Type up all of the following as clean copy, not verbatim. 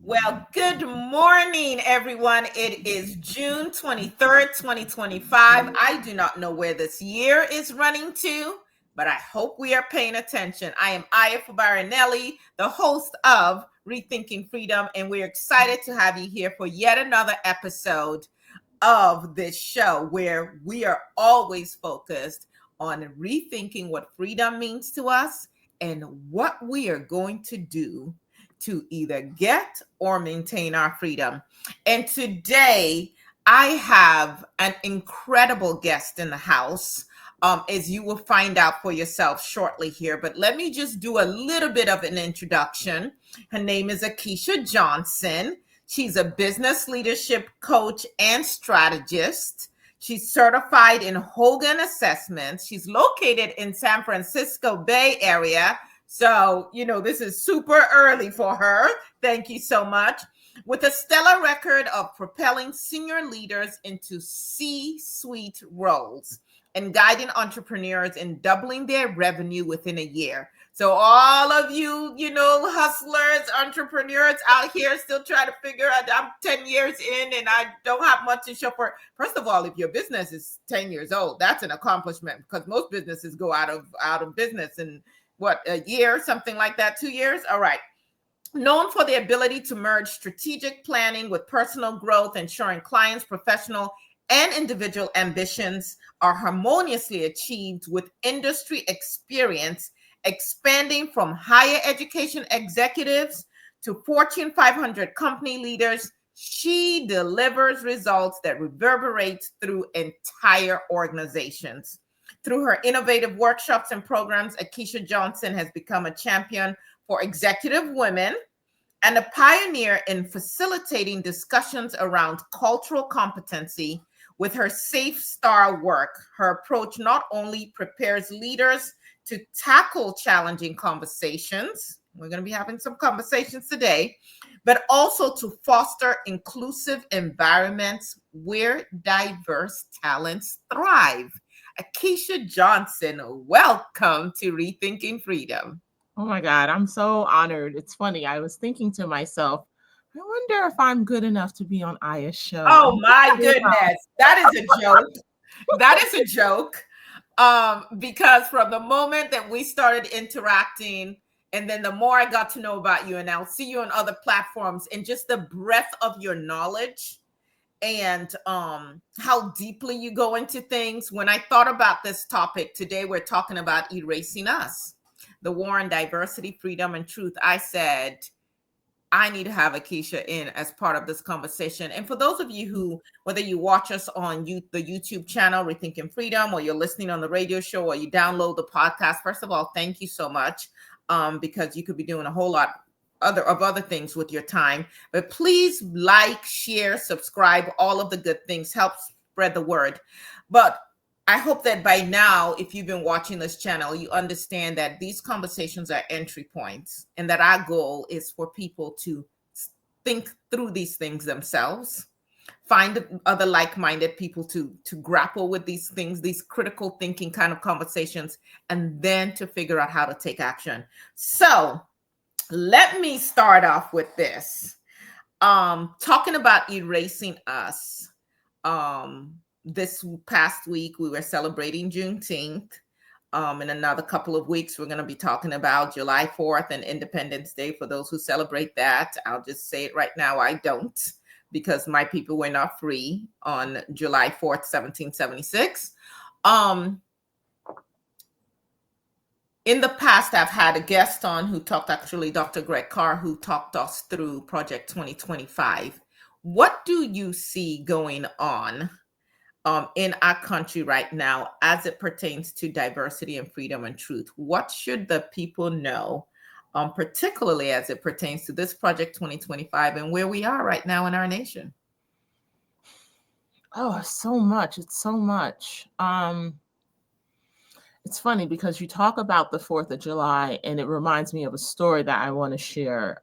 Well, good morning, everyone. It is June 23rd, 2025. I do not know where this year is running to, but I hope we are paying attention. I am Fubara Eneli, the host of Rethinking Freedom, and we're excited to have you here for yet another episode of this show where we are always focused on rethinking what freedom means to us and what we are going to do to either get or maintain our freedom. And today, I have an incredible guest in the house, as you will find out for yourself shortly here. But let me just do a little bit of an introduction. Her name is Akeisha Johnson. She's a business leadership coach and strategist. She's certified in Hogan assessments. She's located in San Francisco Bay Area. So, this is super early for her. Thank you so much. With a stellar record of propelling senior leaders into C-suite roles and guiding entrepreneurs in doubling their revenue within a year. So all of you, hustlers, entrepreneurs out here still trying to figure out, I'm 10 years in and I don't have much to show for. First of all, if your business is 10 years old, that's an accomplishment because most businesses go out of business in a year, something like that, 2 years. All right. Known for the ability to merge strategic planning with personal growth, ensuring clients' professional and individual ambitions are harmoniously achieved with industry experience, expanding from higher education executives to Fortune 500 company leaders. She delivers results that reverberate through entire organizations. Through her innovative workshops and programs, Akeisha Johnson has become a champion for executive women and a pioneer in facilitating discussions around cultural competency. With her Safe Star work, her approach not only prepares leaders to tackle challenging conversations, we're going to be having some conversations today, but also to foster inclusive environments where diverse talents thrive. Akeisha Johnson, welcome to Rethinking Freedom. Oh my God, I'm so honored. It's funny. I was thinking to myself, I wonder if I'm good enough to be on Aya's show. Oh my goodness. That is a joke. That is a joke. Because from the moment that we started interacting, and then the more I got to know about you, and I'll see you on other platforms, and just the breadth of your knowledge and how deeply you go into things. When I thought about this topic today, we're talking about erasing us, the war on diversity, freedom, and truth. I said, I need to have Akeisha in as part of this conversation. And for those of you who, whether you watch us on the YouTube channel, Rethinking Freedom, or you're listening on the radio show, or you download the podcast, first of all, thank you so much, because you could be doing a whole lot of other things with your time. But please like, share, subscribe, all of the good things help spread the word. But I hope that by now, if you've been watching this channel, you understand that these conversations are entry points and that our goal is for people to think through these things themselves, find other like-minded people to grapple with these things, these critical thinking kind of conversations, and then to figure out how to take action. So let me start off with this. Talking about erasing us. This past week, we were celebrating Juneteenth. In another couple of weeks, we're going to be talking about July 4th and Independence Day. For those who celebrate that, I'll just say it right now, I don't, because my people were not free on July 4th, 1776. In the past, I've had a guest on who talked, actually, Dr. Greg Carr, who talked us through Project 2025. What do you see going on in our country right now as it pertains to diversity and freedom and truth? What should the people know, particularly as it pertains to this Project 2025 and where we are right now in our nation? Oh, so much. It's so much. It's funny because you talk about the 4th of July, and it reminds me of a story that I want to share.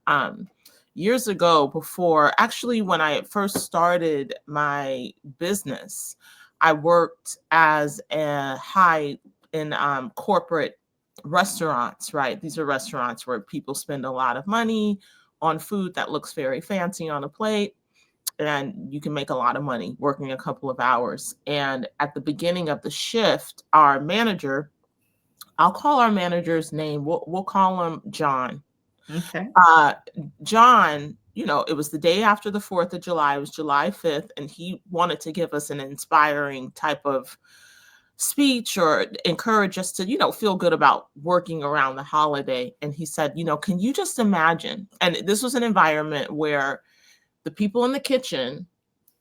Years ago, when I first started my business, I worked as a in corporate restaurants, right? These are restaurants where people spend a lot of money on food that looks very fancy on a plate, and you can make a lot of money working a couple of hours. And at the beginning of the shift, our manager, I'll call our manager's name, we'll call him John. Okay. John, it was the day after the 4th of July, it was July 5th, and he wanted to give us an inspiring type of speech or encourage us to, feel good about working around the holiday. And he said, can you just imagine? And this was an environment where the people in the kitchen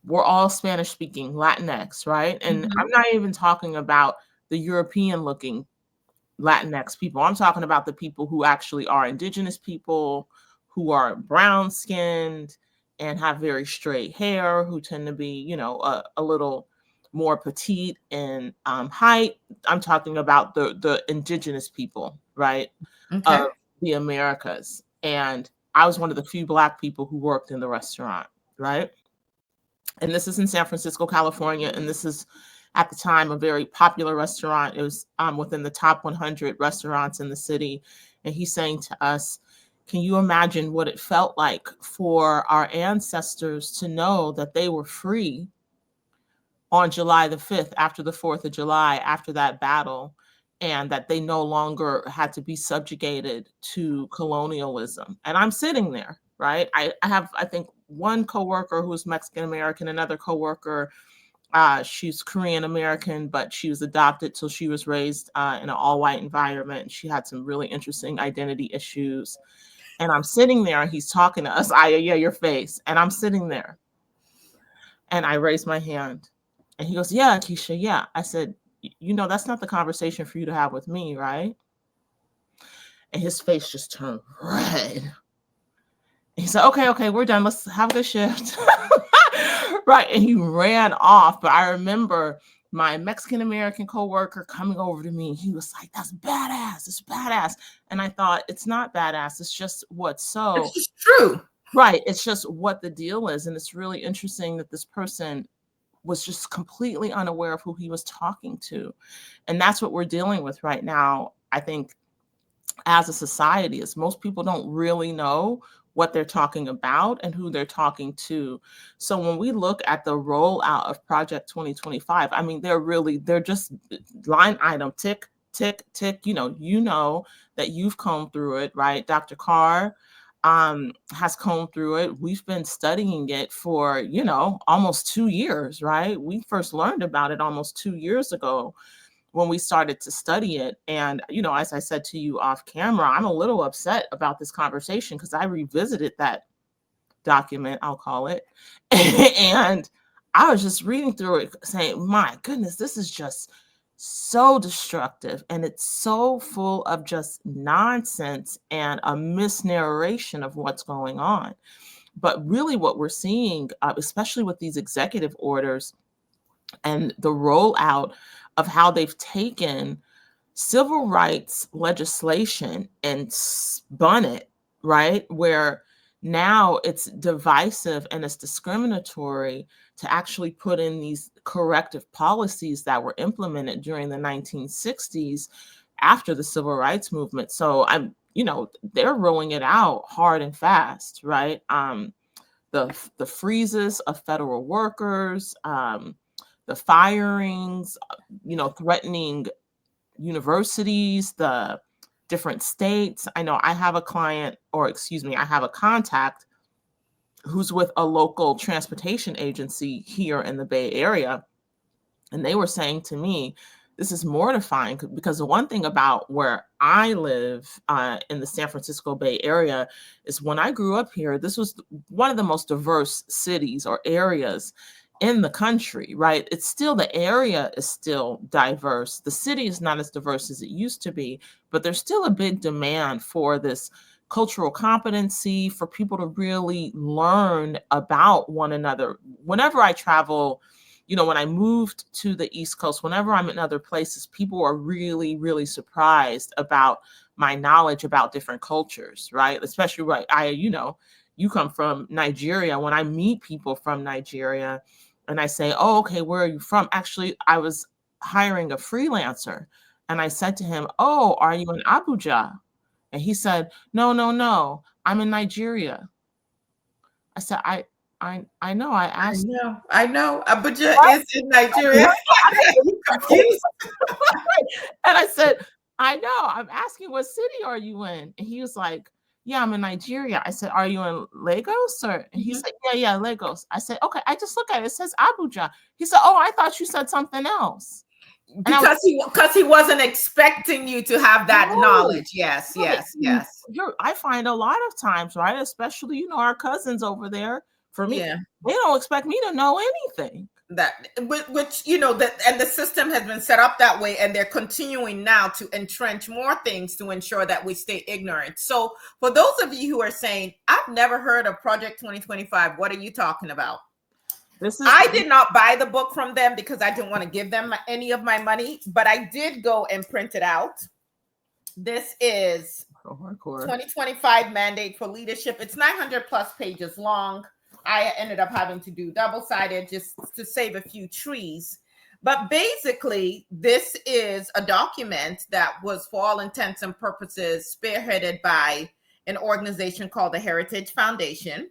were all Spanish speaking, Latinx, right? And I'm not even talking about the European looking Latinx people. I'm talking about the people who actually are indigenous people, who are brown skinned and have very straight hair, who tend to be, a little more petite in height. I'm talking about the indigenous people, right, Okay. of the Americas. And I was one of the few Black people who worked in the restaurant, right? And this is in San Francisco, California. And this is at the time a very popular restaurant. It was within the top 100 restaurants in the city. And he's saying to us, can you imagine what it felt like for our ancestors to know that they were free on July the 5th, after the 4th of July, after that battle, and that they no longer had to be subjugated to colonialism? And I'm sitting there, right? I have, I think, one coworker who's Mexican American, another coworker, she's Korean American, but she was adopted till she was raised in an all-white environment. She had some really interesting identity issues. And I'm sitting there and he's talking to us, Aya, yeah, your face. And I'm sitting there and I raise my hand and he goes, yeah, Akeisha, yeah. I said, that's not the conversation for you to have with me, right? And his face just turned red. He said, okay, we're done. Let's have a good shift. Right. And he ran off. But I remember my Mexican American coworker coming over to me. He was like, that's badass. It's badass. And I thought, it's not badass. It's just what's so. It's just true. Right. It's just what the deal is. And it's really interesting that this person was just completely unaware of who he was talking to. And that's what we're dealing with right now, I think, as a society, is most people don't really know what they're talking about and who they're talking to. So when we look at the rollout of Project 2025, I mean, they're just line item, tick, tick, tick. You know that you've combed through it, right? Dr. Carr has combed through it. We've been studying it for, almost 2 years, right? We first learned about it almost 2 years ago when we started to study it. And, as I said to you off camera, I'm a little upset about this conversation because I revisited that document, I'll call it. And I was just reading through it saying, my goodness, this is just so destructive. And it's so full of just nonsense and a misnarration of what's going on. But really what we're seeing, especially with these executive orders and the rollout of how they've taken civil rights legislation and spun it, right? Where now it's divisive and it's discriminatory to actually put in these corrective policies that were implemented during the 1960s after the civil rights movement. So they're rolling it out hard and fast, right? The freezes of federal workers, the firings, threatening universities, the different states. I know I have a client, I have a contact who's with a local transportation agency here in the Bay Area. And they were saying to me, this is mortifying because the one thing about where I live in the San Francisco Bay Area is when I grew up here, this was one of the most diverse cities or areas in the country, right? It's still, the area is still diverse. The city is not as diverse as it used to be, but there's still a big demand for this cultural competency, for people to really learn about one another. Whenever I travel, when I moved to the East Coast, whenever I'm in other places, people are really, really surprised about my knowledge about different cultures, right? Especially, right, you come from Nigeria. When I meet people from Nigeria and I say, oh, okay, where are you from? Actually, I was hiring a freelancer. And I said to him, oh, are you in Abuja? And he said, no, I'm in Nigeria. I said, I know. I asked. I know. Abuja What? is in Nigeria. You confused. And I said, I know. I'm asking, what city are you in? And he was like, yeah, I'm in Nigeria. I said, are you in Lagos? Or and he said, yeah, Lagos. I said, okay. I just look at it. It says Abuja. He said, oh, I thought you said something else. Because he wasn't expecting you to have that knowledge. Yes. I find a lot of times, right? Especially, our cousins over there. For me, Yeah. they don't expect me to know anything. That which that, and the system has been set up that way, and they're continuing now to entrench more things to ensure that we stay ignorant. So for those of you who are saying, I've never heard of Project 2025, what are you talking about? I did not buy the book from them because I didn't want to give them any of my money, but I did go and print it out. This is 2025 Mandate for Leadership. It's 900 plus pages long. I ended up having to do double-sided just to save a few trees. But basically, this is a document that was, for all intents and purposes, spearheaded by an organization called the Heritage Foundation.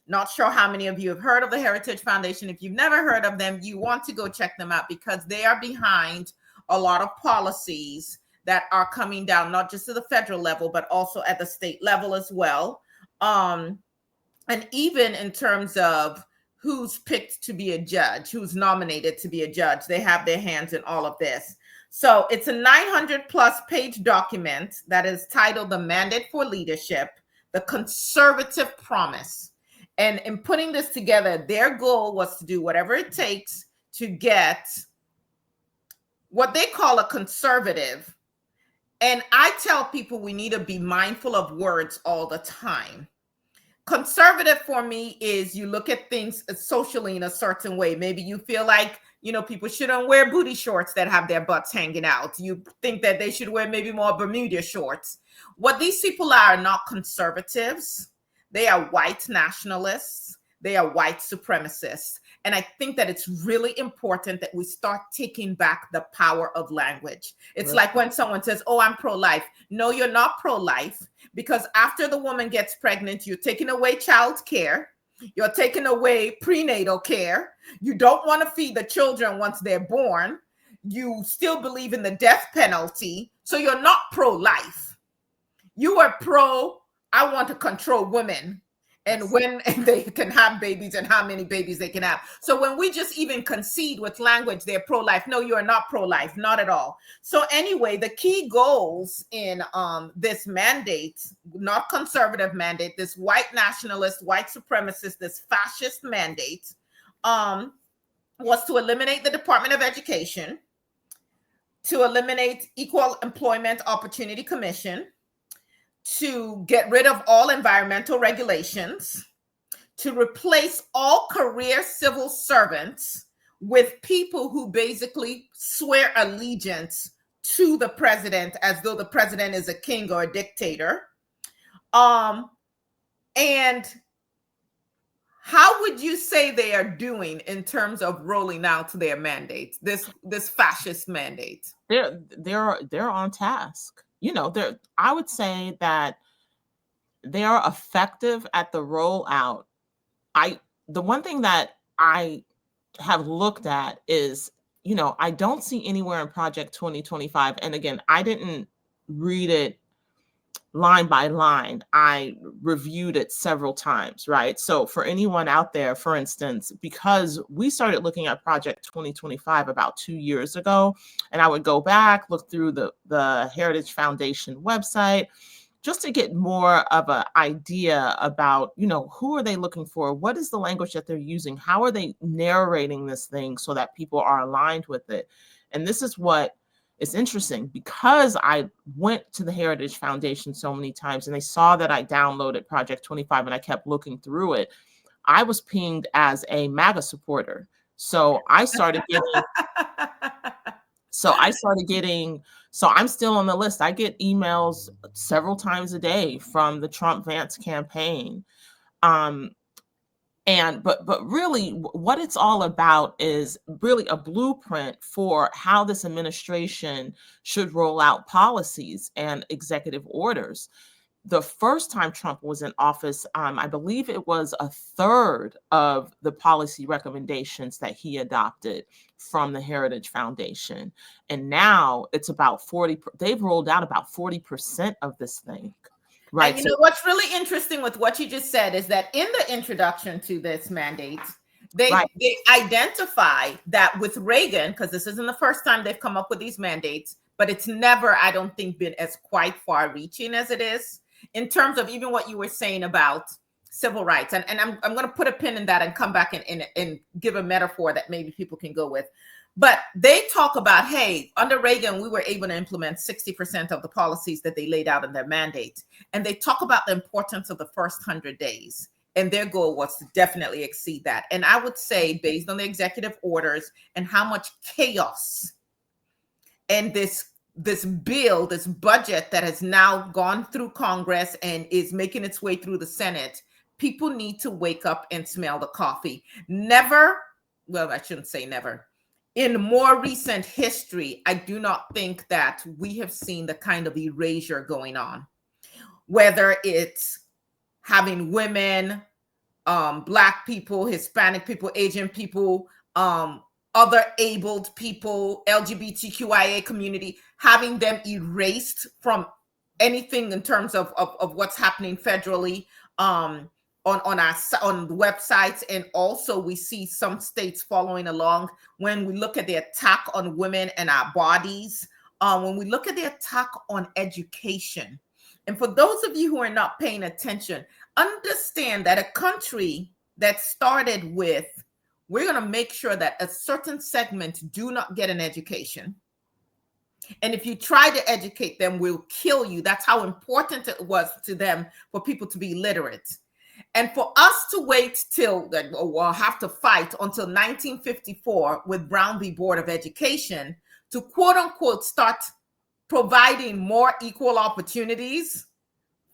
Not sure how many of you have heard of the Heritage Foundation. If you've never heard of them, you want to go check them out because they are behind a lot of policies that are coming down, not just to the federal level, but also at the state level as well. And even in terms of who's picked to be a judge, who's nominated to be a judge, they have their hands in all of this. So it's a 900 plus page document that is titled The Mandate for Leadership, the Conservative Promise. And in putting this together, their goal was to do whatever it takes to get what they call a conservative. And I tell people we need to be mindful of words all the time. Conservative for me is you look at things socially in a certain way. Maybe you feel like, people shouldn't wear booty shorts that have their butts hanging out. You think that they should wear maybe more Bermuda shorts. What these people are not conservatives. They are white nationalists. They are white supremacists. And I think that it's really important that we start taking back the power of language. It's like when someone says, oh, I'm pro-life. No, you're not pro-life, because after the woman gets pregnant, you're taking away child care. You're taking away prenatal care. You don't want to feed the children once they're born. You still believe in the death penalty. So you're not pro-life. You are I want to control women and when they can have babies and how many babies they can have. So when we just even concede with language, they're pro-life. No, you are not pro-life, not at all. So anyway, the key goals in this mandate, not conservative mandate, this white nationalist, white supremacist, this fascist mandate, was to eliminate the Department of Education, to eliminate Equal Employment Opportunity Commission, to get rid of all environmental regulations, to replace all career civil servants with people who basically swear allegiance to the president as though the president is a king or a dictator. And how would you say they are doing in terms of rolling out their mandate, this fascist mandate? They're on task. I would say that they are effective at the rollout. The one thing that I have looked at is, I don't see anywhere in Project 2025. And again, I didn't read it line by line. I reviewed it several times, right? So for anyone out there, for instance, because we started looking at Project 2025 about 2 years ago, and I would go back, look through the Heritage Foundation website, just to get more of an idea about, who are they looking for? What is the language that they're using? How are they narrating this thing so that people are aligned with it? And this is what is interesting, because I went to the Heritage Foundation so many times and they saw that I downloaded Project 25 and I kept looking through it. I was pinged as a MAGA supporter. So I started getting, so I'm still on the list. I get emails several times a day from the Trump-Vance campaign. But really what it's all about is really a blueprint for how this administration should roll out policies and executive orders. the first time Trump was in office, I believe it was a third of the policy recommendations that he adopted from the Heritage Foundation. And now it's about 40, they've rolled out about 40% of this thing. Right. And what's really interesting with what you just said is that in the introduction to this mandate, they identify that with Reagan, because this isn't the first time they've come up with these mandates, but it's never, I don't think, been as quite far reaching as it is in terms of even what you were saying about civil rights. And I'm going to put a pin in that and come back and give a metaphor that maybe people can go with. But they talk about, hey, under Reagan, we were able to implement 60% of the policies that they laid out in their mandate. And they talk about the importance of the first 100 days. And their goal was to definitely exceed that. And I would say, based on the executive orders and how much chaos and this bill, this budget that has now gone through Congress and is making its way through the Senate, people need to wake up and smell the coffee. Never, well, I shouldn't say never. In more recent history, I do not think that we have seen the kind of erasure going on, whether it's having women, Black people, Hispanic people, Asian people, other abled people, LGBTQIA community, having them erased from anything in terms of what's happening federally, on the websites. And also we see some states following along when we look at the attack on women and our bodies, when we look at the attack on education. And for those of you who are not paying attention, understand that a country that started with, we're going to make sure that a certain segment do not get an education. And if you try to educate them, we'll kill you. That's how important it was to them for people to be literate. And for us to wait till, we'll have to fight until 1954 with Brown v. Board of Education to quote unquote start providing more equal opportunities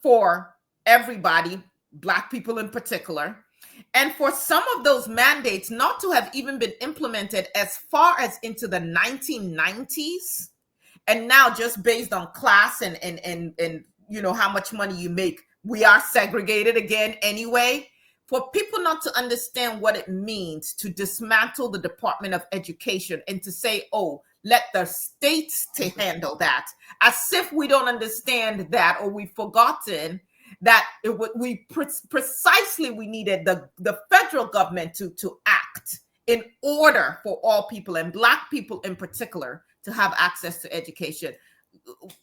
for everybody, Black people in particular, and for some of those mandates not to have even been implemented as far as into the 1990s. And now just based on class and how much money you make, we are segregated again anyway. For people not to understand what it means to dismantle the Department of Education and to say, oh, let the states to handle that, as if we don't understand that, or we've forgotten that precisely we needed the federal government to act in order for all people, and Black people in particular, to have access to education.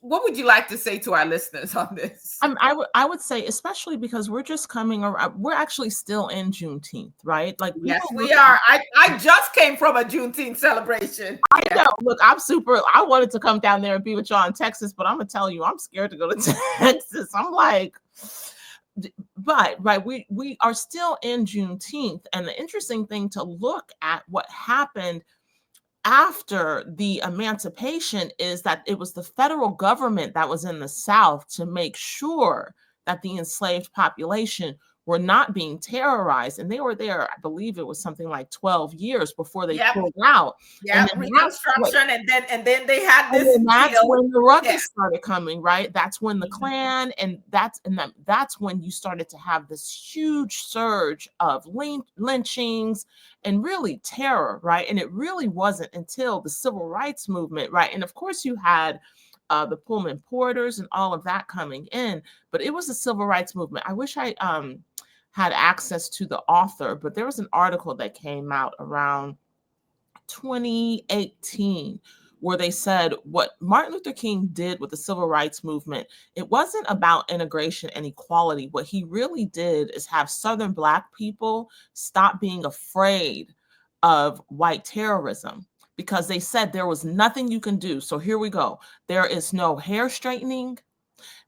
What would you like to say to our listeners on this? I would say, especially because we're just coming around, we're actually still in Juneteenth, right? Like, yes, we are. I just came from a Juneteenth celebration. I know. Look, I wanted to come down there and be with y'all in Texas, but I'm gonna tell you, I'm scared to go to Texas. I'm like, but right, we are still in Juneteenth, and the interesting thing to look at what happened after the emancipation is that it was the federal government that was in the South to make sure that the enslaved population were not being terrorized. And they were there, I believe it was something like 12 years before they pulled out. Yeah, Reconstruction, and then they had this. And that's when the ruckus started coming, right? That's when the Klan, and that's when you started to have this huge surge of lynchings and really terror, right? And it really wasn't until the civil rights movement, right? And of course you had the Pullman Porters and all of that coming in, but it was the civil rights movement. I wish I had access to the author, but there was an article that came out around 2018 where they said what Martin Luther King did with the civil rights movement, it wasn't about integration and equality. What he really did is have Southern Black people stop being afraid of white terrorism, because they said there was nothing you can do. So here we go. There is no hair straightening.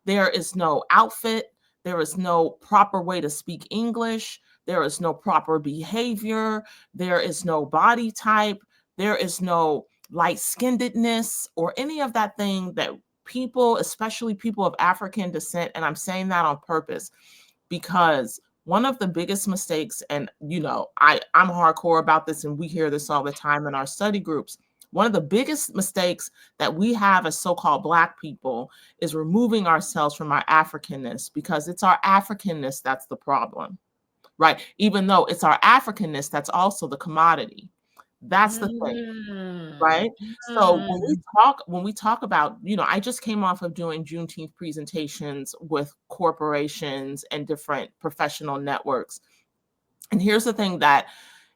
There is no outfit. There is no proper way to speak English. There is no proper behavior. There is no body type. There is no light-skinnedness or any of that thing that people, especially people of African descent, and I'm saying that on purpose, because one of the biggest mistakes, and I'm hardcore about this, and we hear this all the time in our study groups, One of the biggest mistakes that we have as so-called Black people is removing ourselves from our Africanness, because it's our Africanness that's the problem, right? Even though it's our Africanness that's also the commodity. That's the thing, right? So when we talk about, I just came off of doing Juneteenth presentations with corporations and different professional networks. And here's the thing that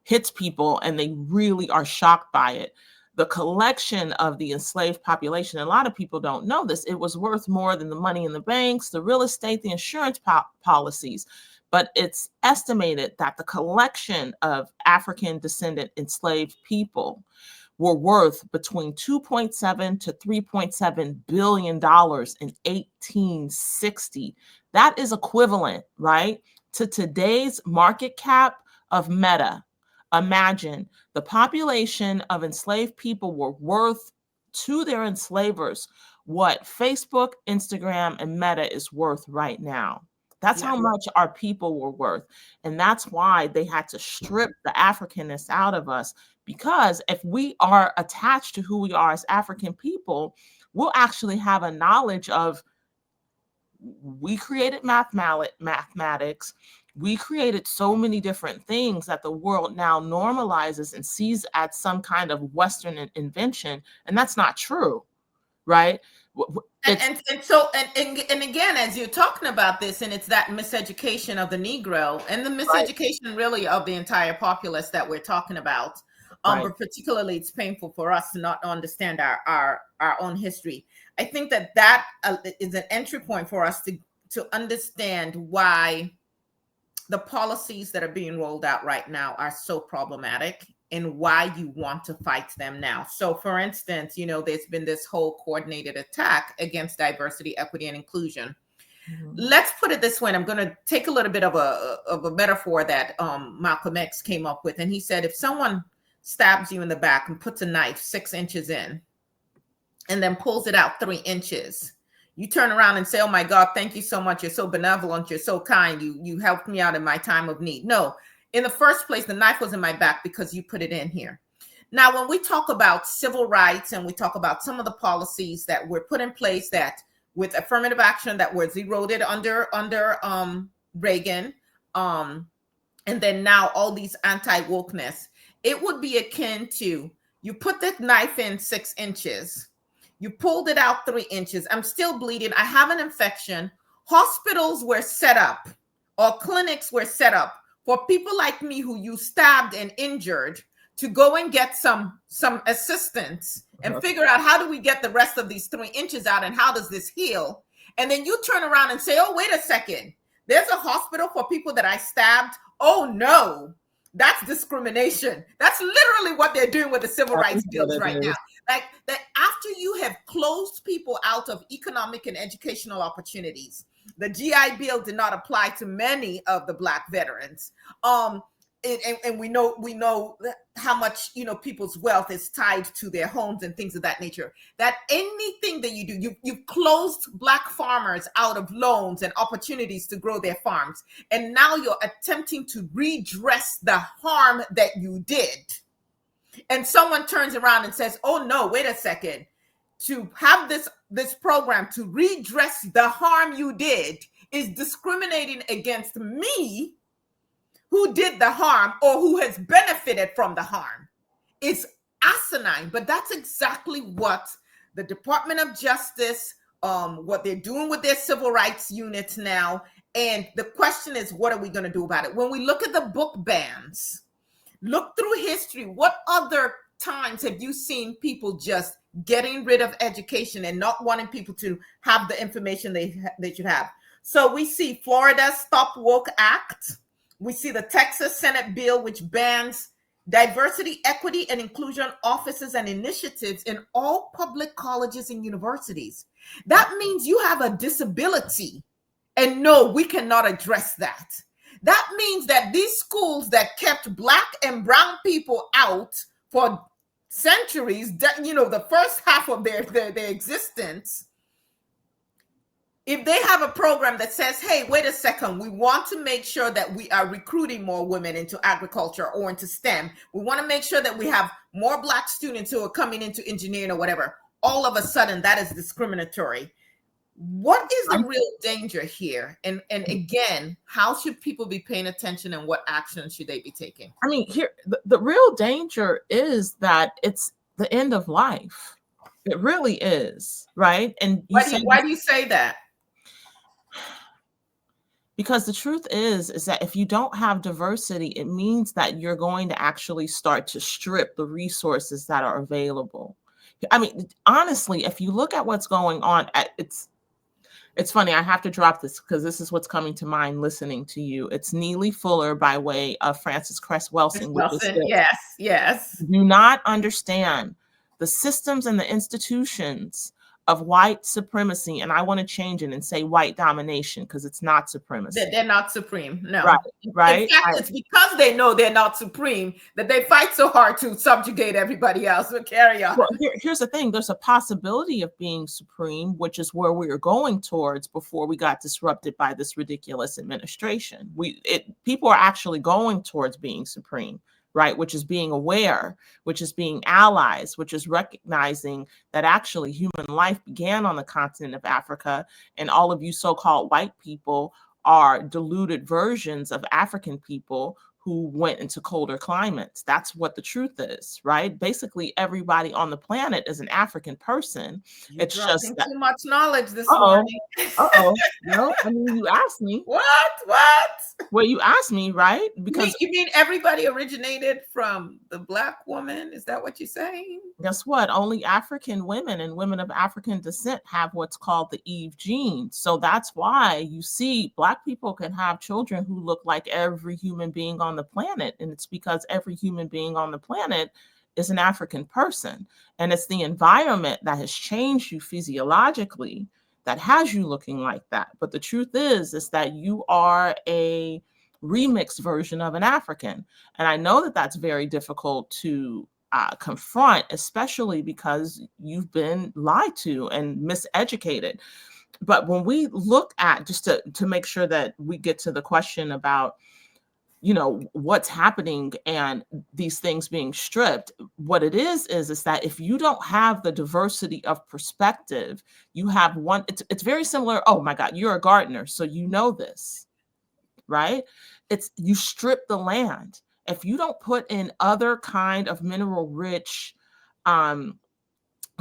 hits people, and they really are shocked by it. The collection of the enslaved population, a lot of people don't know this, it was worth more than the money in the banks, the real estate, the insurance policies. But it's estimated that the collection of African descendant enslaved people were worth between 2.7 to 3.7 billion dollars in 1860. That is equivalent, right, to today's market cap of Meta. Imagine the population of enslaved people were worth to their enslavers what Facebook, Instagram, and Meta is worth right now. That's how much our people were worth. And that's why they had to strip the Africanness out of us. Because if we are attached to who we are as African people, we'll actually have a knowledge of, we created mathematics. We created so many different things that the world now normalizes and sees as some kind of Western invention. And that's not true, right? And again, as you're talking about this, and it's that miseducation of the Negro and the miseducation really of the entire populace that we're talking about. But particularly, it's painful for us to not understand our own history. I think that is an entry point for us to understand why the policies that are being rolled out right now are so problematic, and why you want to fight them now. So for instance, there's been this whole coordinated attack against diversity, equity, and inclusion. Let's put it this way, and I'm going to take a little bit of a metaphor that Malcolm X came up with. And he said, if someone stabs you in the back and puts a knife 6 inches in and then pulls it out 3 inches, you turn around and say, oh my God, thank you so much. You're so benevolent. You're so kind. You helped me out in my time of need. No, in the first place, the knife was in my back because you put it in here. Now, when we talk about civil rights and we talk about some of the policies that were put in place that with affirmative action that was eroded under Reagan, and then now all these anti-wokeness, it would be akin to, you put the knife in 6 inches, you pulled it out 3 inches, I'm still bleeding, I have an infection. Hospitals were set up, or clinics were set up for people like me who you stabbed and injured to go and get some assistance and figure out, how do we get the rest of these 3 inches out, and how does this heal? And then you turn around and say, oh, wait a second, there's a hospital for people that I stabbed. Oh no, that's discrimination. That's literally what they're doing with the civil rights bills right now. Like that, after you have closed people out of economic and educational opportunities, the GI Bill did not apply to many of the Black veterans. And we know how much people's wealth is tied to their homes and things of that nature. That anything that you do, you've closed Black farmers out of loans and opportunities to grow their farms, and now you're attempting to redress the harm that you did. And someone turns around and says, "Oh no, wait a second! To have this program to redress the harm you did is discriminating against me, who did the harm or who has benefited from the harm." It's asinine, but that's exactly what the Department of Justice, what they're doing with their civil rights units now. And the question is, what are we going to do about it? When we look at the book bans, look through history, what other times have you seen people just getting rid of education and not wanting people to have the information they should have? So we see Florida's Stop Woke Act. We see the Texas Senate bill, which bans diversity, equity, and inclusion offices and initiatives in all public colleges and universities. That means you have a disability, and no, we cannot address that. That means that these schools that kept Black and brown people out for centuries, the first half of their existence, if they have a program that says, hey, wait a second, we want to make sure that we are recruiting more women into agriculture or into STEM. We want to make sure that we have more Black students who are coming into engineering or whatever. All of a sudden, that is discriminatory. What is the real danger here? And again, how should people be paying attention, and what action should they be taking? I mean, here, the real danger is that it's the end of life. It really is, right? And Why do you say that? Because the truth is that if you don't have diversity, it means that you're going to actually start to strip the resources that are available. I mean, honestly, if you look at what's going on, it's funny, I have to drop this because this is what's coming to mind listening to you. It's Neely Fuller by way of Frances Cress Welsing. Yes. Do not understand the systems and the institutions of white supremacy, and I want to change it and say white domination, because it's not supremacy. They're not supreme. No. Right. In fact, it's because they know they're not supreme that they fight so hard to subjugate everybody else. So carry on. Well, here's the thing. There's a possibility of being supreme, which is where we were going towards before we got disrupted by this ridiculous administration. People are actually going towards being supreme, right? Which is being aware, which is being allies, which is recognizing that actually human life began on the continent of Africa, and all of you so-called white people are diluted versions of African people who went into colder climates. That's what the truth is, right? Basically, everybody on the planet is an African person. It's just that too much knowledge this morning. No, I mean, you asked me. What? Well, you asked me, right? Because you mean everybody originated from the Black woman? Is that what you're saying? Guess what? Only African women and women of African descent have what's called the Eve gene. So that's why you see Black people can have children who look like every human being on the planet. And it's because every human being on the planet is an African person. And it's the environment that has changed you physiologically that has you looking like that. But the truth is that you are a remixed version of an African. And I know that that's very difficult to confront, especially because you've been lied to and miseducated. But when we look at, just to make sure that we get to the question about, what's happening and these things being stripped, what it is that if you don't have the diversity of perspective, you have one, it's very similar. Oh my God, you're a gardener, so you know this, right? You strip the land. If you don't put in other kind of mineral rich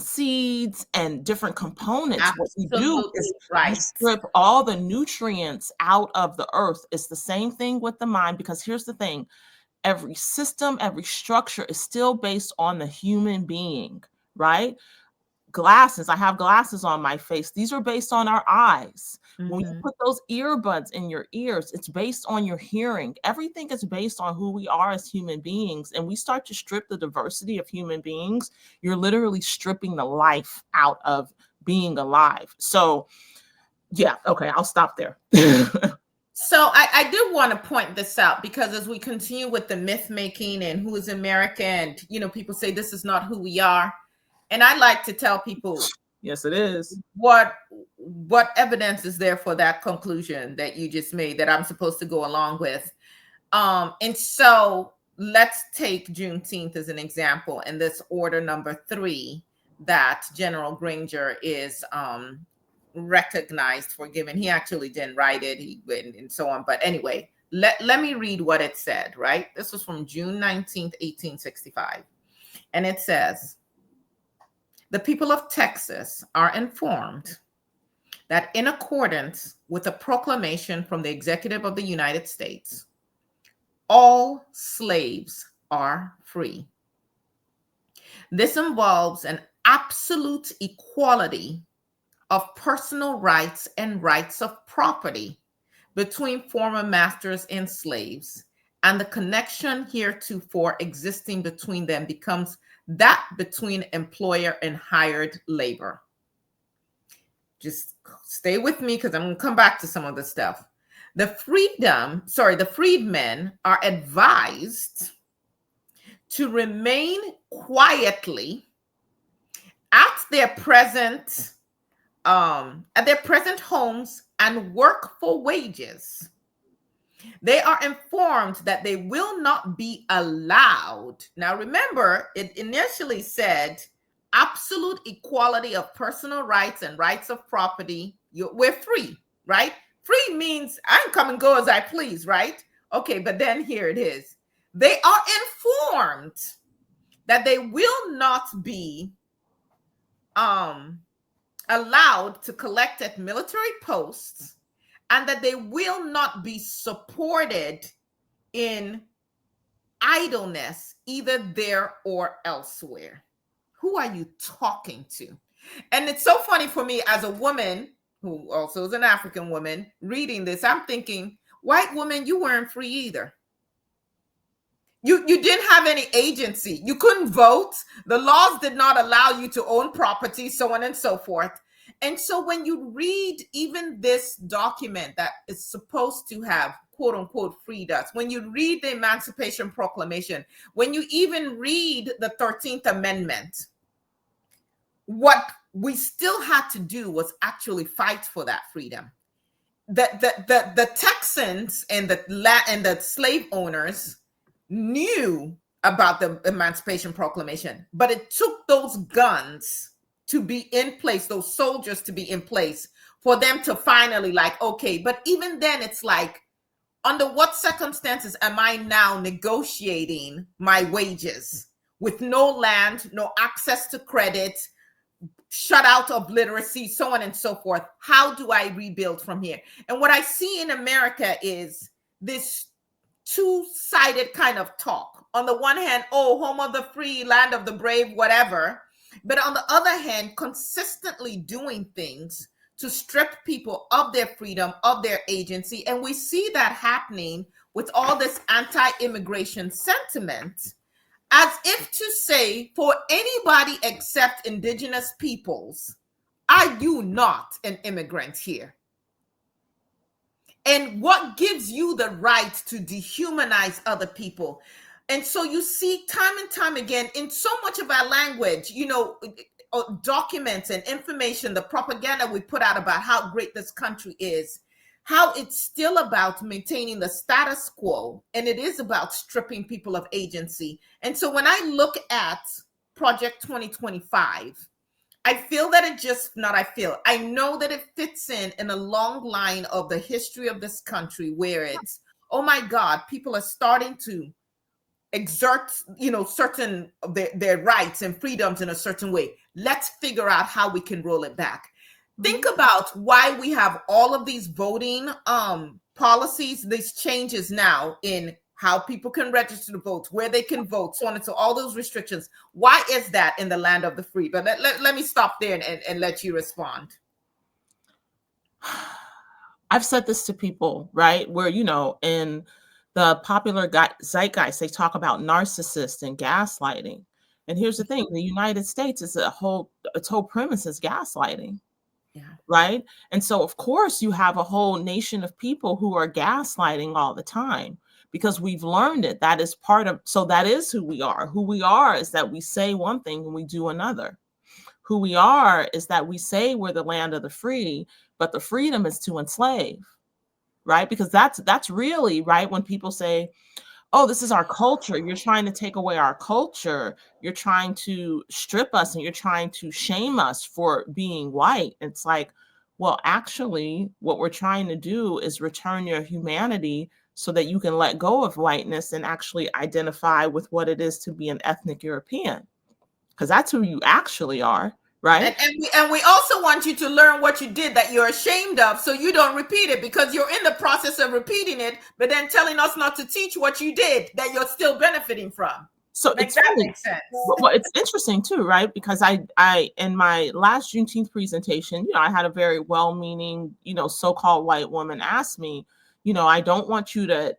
seeds and different components, what you do is you strip all the nutrients out of the earth. It's the same thing with the mind, because here's the thing. Every system, every structure is still based on the human being, right? Glasses, I have glasses on my face. These are based on our eyes. Mm-hmm. When you put those earbuds in your ears, it's based on your hearing. Everything is based on who we are as human beings. And we start to strip the diversity of human beings. You're literally stripping the life out of being alive. So yeah, okay, I'll stop there. So I do want to point this out, because as we continue with the myth making and who is America, and people say this is not who we are. And I like to tell people, yes, it is. What evidence is there for that conclusion that you just made that I'm supposed to go along with? And so let's take Juneteenth as an example, and this order number 3 that General Granger is recognized for giving. He actually didn't write it, and so on. But anyway, let me read what it said, right? This was from June 19th, 1865. And it says, the people of Texas are informed that in accordance with a proclamation from the Executive of the United States, all slaves are free. This involves an absolute equality of personal rights and rights of property between former masters and slaves, and the connection heretofore existing between them becomes that between employer and hired labor. Just stay with me, because I'm going to come back to some of the stuff. The freedmen are advised to remain quietly at their present at their present homes and work for wages. They are informed that they will not be allowed. Now, remember, it initially said absolute equality of personal rights and rights of property. We're free, right? Free means I can come and go as I please, right? Okay, but then here it is. They are informed that they will not be allowed to collect at military posts, and that they will not be supported in idleness, either there or elsewhere. Who are you talking to? And it's so funny for me as a woman who also is an African woman reading this. I'm thinking, white woman, you weren't free either. You didn't have any agency. You couldn't vote. The laws did not allow you to own property, so on and so forth. And so when you read even this document that is supposed to have quote unquote freed us, when you read the Emancipation Proclamation, when you even read the 13th Amendment, what we still had to do was actually fight for that freedom. The Texans and the slave owners knew about the Emancipation Proclamation, but it took those guns to be in place, those soldiers to be in place for them to finally like, okay, but even then it's like, under what circumstances am I now negotiating my wages with no land, no access to credit, shut out of literacy, so on and so forth? How do I rebuild from here? And what I see in America is this two-sided kind of talk. On the one hand, oh, home of the free, land of the brave, whatever. But on the other hand, consistently doing things to strip people of their freedom, of their agency. And we see that happening with all this anti-immigration sentiment, as if to say, for anybody except indigenous peoples, are you not an immigrant here? And what gives you the right to dehumanize other people? And so you see time and time again in so much of our language, documents and information, the propaganda we put out about how great this country is, how it's still about maintaining the status quo, and it is about stripping people of agency. And so when I look at Project 2025, I know that it fits in a long line of the history of this country where it's, oh my God, people are starting to exert, certain of their rights and freedoms in a certain way. Let's figure out how we can roll it back. Think about why we have all of these voting policies, these changes now in how people can register to vote, where they can vote, so on and so all those restrictions. Why is that in the land of the free? But let me stop there and let you respond. I've said this to people, right? Where, in the popular zeitgeist, they talk about narcissists and gaslighting. And here's the thing, the United States is its whole premise is gaslighting. Yeah. Right. And so, of course, you have a whole nation of people who are gaslighting all the time because we've learned it. That is that is who we are. Who we are is that we say one thing and we do another. Who we are is that we say we're the land of the free, but the freedom is to enslave. Right. Because that's really right. When people say, oh, this is our culture. You're trying to take away our culture. You're trying to strip us and you're trying to shame us for being white. It's like, well, actually, what we're trying to do is return your humanity so that you can let go of whiteness and actually identify with what it is to be an ethnic European, because that's who you actually are. Right. And we also want you to learn what you did that you're ashamed of so you don't repeat it, because you're in the process of repeating it, but then telling us not to teach what you did that you're still benefiting from. So makes sense. Well, it's interesting too, right? Because I in my last Juneteenth presentation, I had a very well-meaning, so-called white woman ask me, I don't want you to,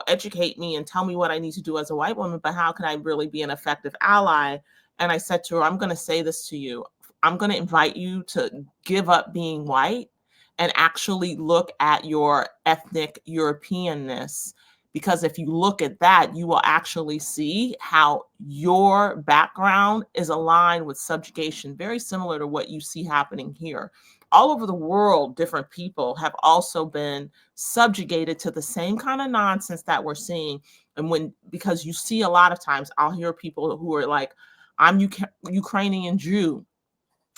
educate me and tell me what I need to do as a white woman, but how can I really be an effective ally? And I said to her, I'm going to say this to you. I'm going to invite you to give up being white and actually look at your ethnic Europeanness. Because if you look at that, you will actually see how your background is aligned with subjugation, very similar to what you see happening here. all over the world, different people have also been subjugated to the same kind of nonsense that we're seeing. And because you see a lot of times, I'll hear people who are like, I'm Ukrainian Jew,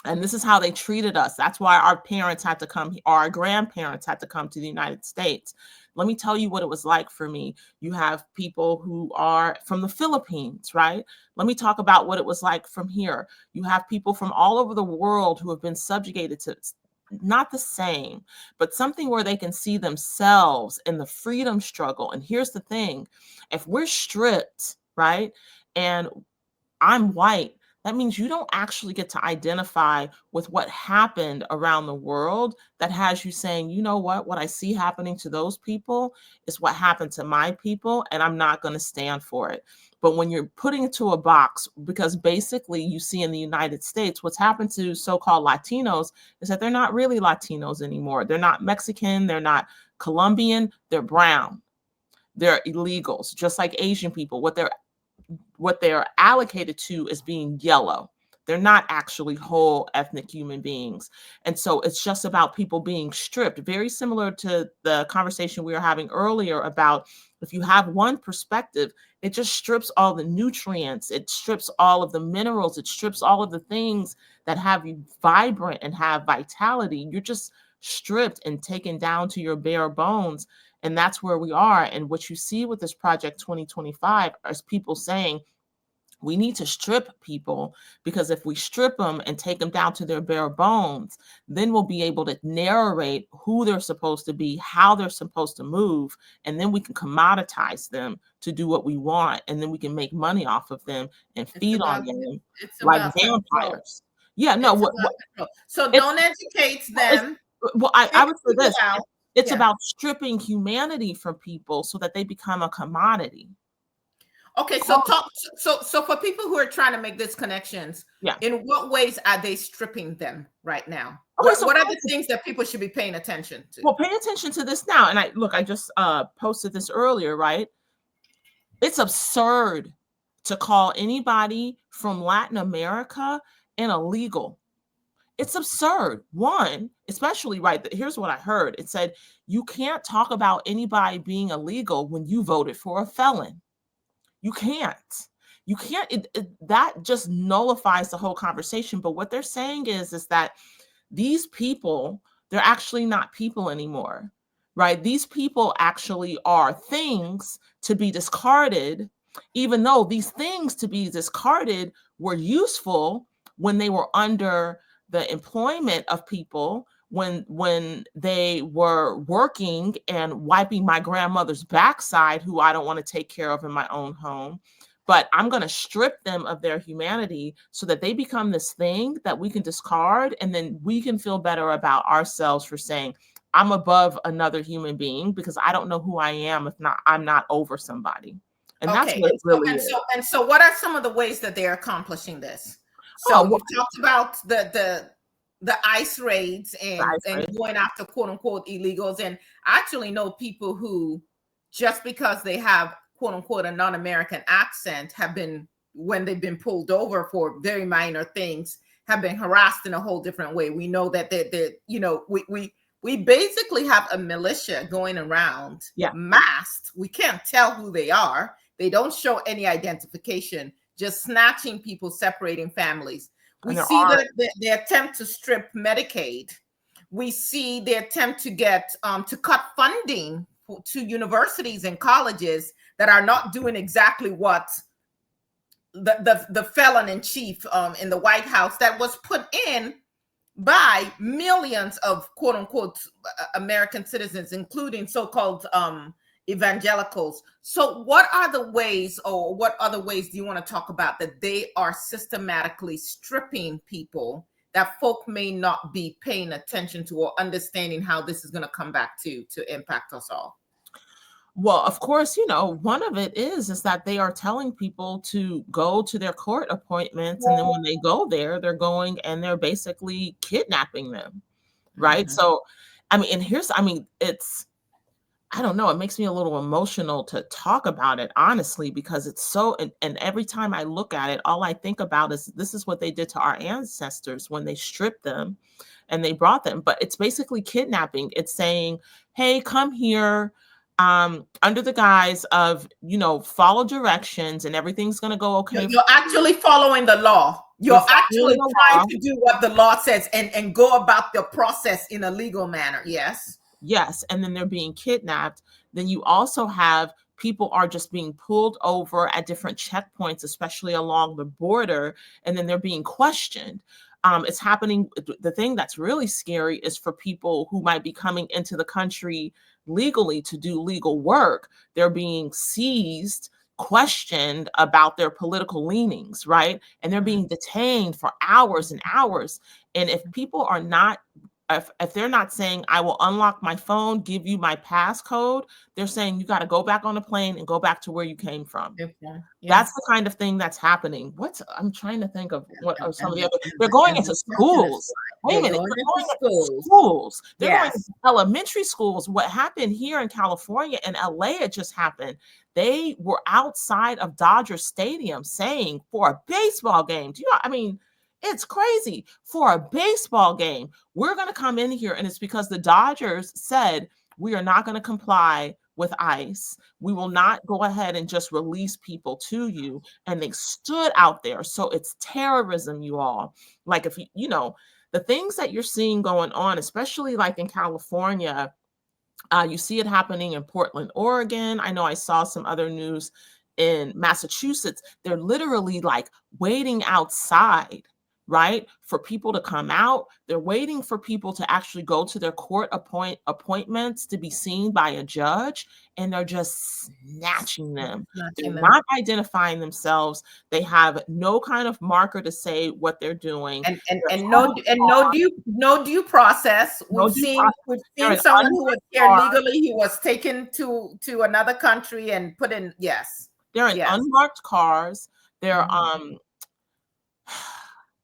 and this is how they treated us. That's why our parents had to come, or our grandparents had to come to the United States. Let me tell you what it was like for me. You have people who are from the Philippines, right? Let me talk about what it was like from here. You have people from all over the world who have been subjugated to not the same, but something where they can see themselves in the freedom struggle. And here's the thing, if we're stripped, right, and I'm white, that means you don't actually get to identify with what happened around the world that has you saying, you know what I see happening to those people is what happened to my people, and I'm not going to stand for it. But when you're putting it to a box, because basically you see in the United States, what's happened to so-called Latinos is that they're not really Latinos anymore. They're not Mexican, they're not Colombian, they're brown. They're illegals, just like Asian people. What they're allocated to is being yellow. They're not actually whole ethnic human beings. And so it's just about people being stripped, very similar to the conversation we were having earlier about if you have one perspective, it just strips all the nutrients, it strips all of the minerals, it strips all of the things that have you vibrant and have vitality. You're just stripped and taken down to your bare bones. And that's where we are. And what you see with this Project 2025 is people saying, we need to strip people, because if we strip them and take them down to their bare bones, then we'll be able to narrate who they're supposed to be, how they're supposed to move, and then we can commoditize them to do what we want, and then we can make money off of them and feed on them like vampires. Yeah, no, so don't educate them. Well, I would say this. It's about stripping humanity from people so that they become a commodity. Okay, so so for people who are trying to make these connections, in what ways are they stripping them right now? Okay, what are the things that people should be paying attention to? Well, pay attention to this now. And I just posted this earlier, right? It's absurd to call anybody from Latin America an illegal. It's absurd. One, especially, right, here's what I heard. It said, you can't talk about anybody being illegal when you voted for a felon. You can't. That just nullifies the whole conversation. But what they're saying is that these people, they're actually not people anymore, right? These people actually are things to be discarded, even though these things to be discarded were useful when they were under the employment of people, when they were working and wiping my grandmother's backside, who I don't want to take care of in my own home. But I'm going to strip them of their humanity so that they become this thing that we can discard, and then we can feel better about ourselves for saying, I'm above another human being because I don't know who I am if not I'm not over somebody. And that's what it really is. And so what are some of the ways that they're accomplishing this? So we've talked about the ICE raids and going after quote unquote illegals. And I actually know people who, just because they have quote unquote a non-American accent, have been, when they've been pulled over for very minor things, have been harassed in a whole different way. We know that we basically have a militia going around masked. We can't tell who they are. They don't show any identification, just snatching people, separating families. We see the attempt to strip Medicaid. We see the attempt to get to cut funding to universities and colleges that are not doing exactly what the felon in chief in the White House that was put in by millions of quote unquote American citizens, including so-called evangelicals. So what are the ways, or what other ways do you want to talk about that they are systematically stripping people that folk may not be paying attention to or understanding how this is going to come back to impact us all? Well, of course, one of it is that they are telling people to go to their court appointments, and then when they go there, they're going and they're basically kidnapping them, right? So, it's I don't know, it makes me a little emotional to talk about it, honestly, because it's so, and every time I look at it, all I think about is this is what they did to our ancestors when they stripped them and they brought them. But it's basically kidnapping. It's saying, hey, come here, under the guise of, follow directions and everything's going to go okay. You're actually following the law. You're actually trying to do what the law says and go about the process in a legal manner. Yes. Yes. And then they're being kidnapped. Then you also have people are just being pulled over at different checkpoints, especially along the border, and then they're being questioned. It's happening. The thing that's really scary is for people who might be coming into the country legally to do legal work. They're being seized, questioned about their political leanings, right? And they're being detained for hours and hours. And if people are not, if they're not saying, I will unlock my phone, give you my passcode, they're saying you got to go back on the plane and go back to where you came from. Yeah. That's the kind of thing that's happening. I'm trying to think of what are some of the other. They're going into schools. Wait a minute. They're going into schools. They're going into elementary schools. What happened here in California and LA, it just happened. They were outside of Dodger Stadium saying for a baseball game. Do you know? I mean, it's crazy. For a baseball game, we're going to come in here, and it's because the Dodgers said we are not going to comply with ICE. We will not go ahead and just release people to you. And they stood out there. So it's terrorism, you all. Like if the things that you're seeing going on, especially like in California, you see it happening in Portland, Oregon. I know I saw some other news in Massachusetts. They're literally like waiting outside, right, for people to come out. They're waiting for people to actually go to their court appointments to be seen by a judge, and they're just snatching them. They're not identifying themselves. They have no kind of marker to say what they're doing, and no due process. We've seen someone who was here legally. He was taken to another country and put in. Yes, they're in unmarked cars. They're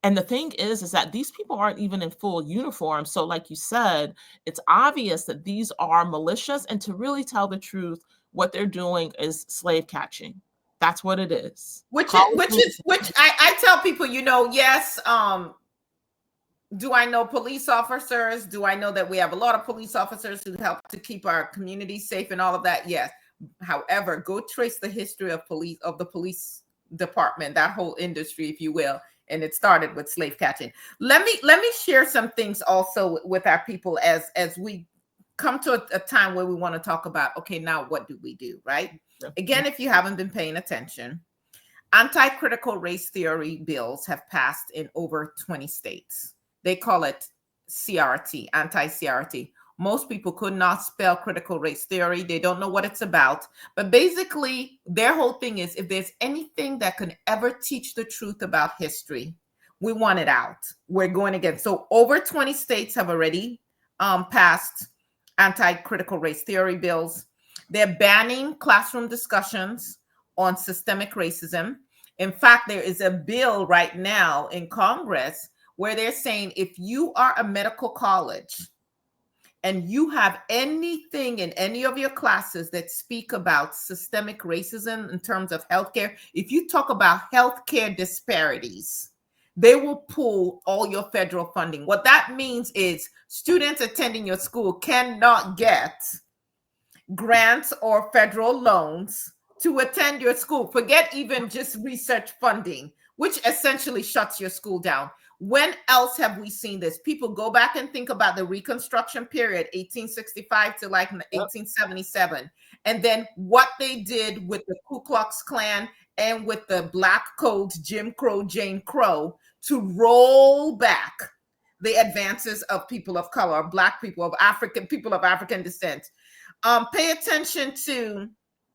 And the thing is that these people aren't even in full uniform. So like you said, it's obvious that these are militias. And to really tell the truth, what they're doing is slave catching. That's what it is. Which I tell people, yes. Do I know police officers? Do I know that we have a lot of police officers who help to keep our community safe and all of that? Yes. However, go trace the history of the police department, that whole industry, if you will. And it started with slave catching. Let me share some things also with our people as we come to a time where we want to talk about, okay, now what do we do, right? Again, if you haven't been paying attention, anti-critical race theory bills have passed in over 20 states. They call it CRT, anti-CRT. Most people could not spell critical race theory. They don't know what it's about. But basically, their whole thing is if there's anything that can ever teach the truth about history, we want it out. We're going against. So over 20 states have already passed anti-critical race theory bills. They're banning classroom discussions on systemic racism. In fact, there is a bill right now in Congress where they're saying if you are a medical college and you have anything in any of your classes that speak about systemic racism in terms of healthcare, if you talk about healthcare disparities, they will pull all your federal funding. What that means is students attending your school cannot get grants or federal loans to attend your school. Forget even just research funding, which essentially shuts your school down. When else have we seen this? People go back and think about the Reconstruction period, 1865 to like 1877, and then what they did with the Ku Klux Klan and with the Black codes, Jim Crow, Jane Crow, to roll back the advances of people of color, Black people, people of African descent. Pay attention to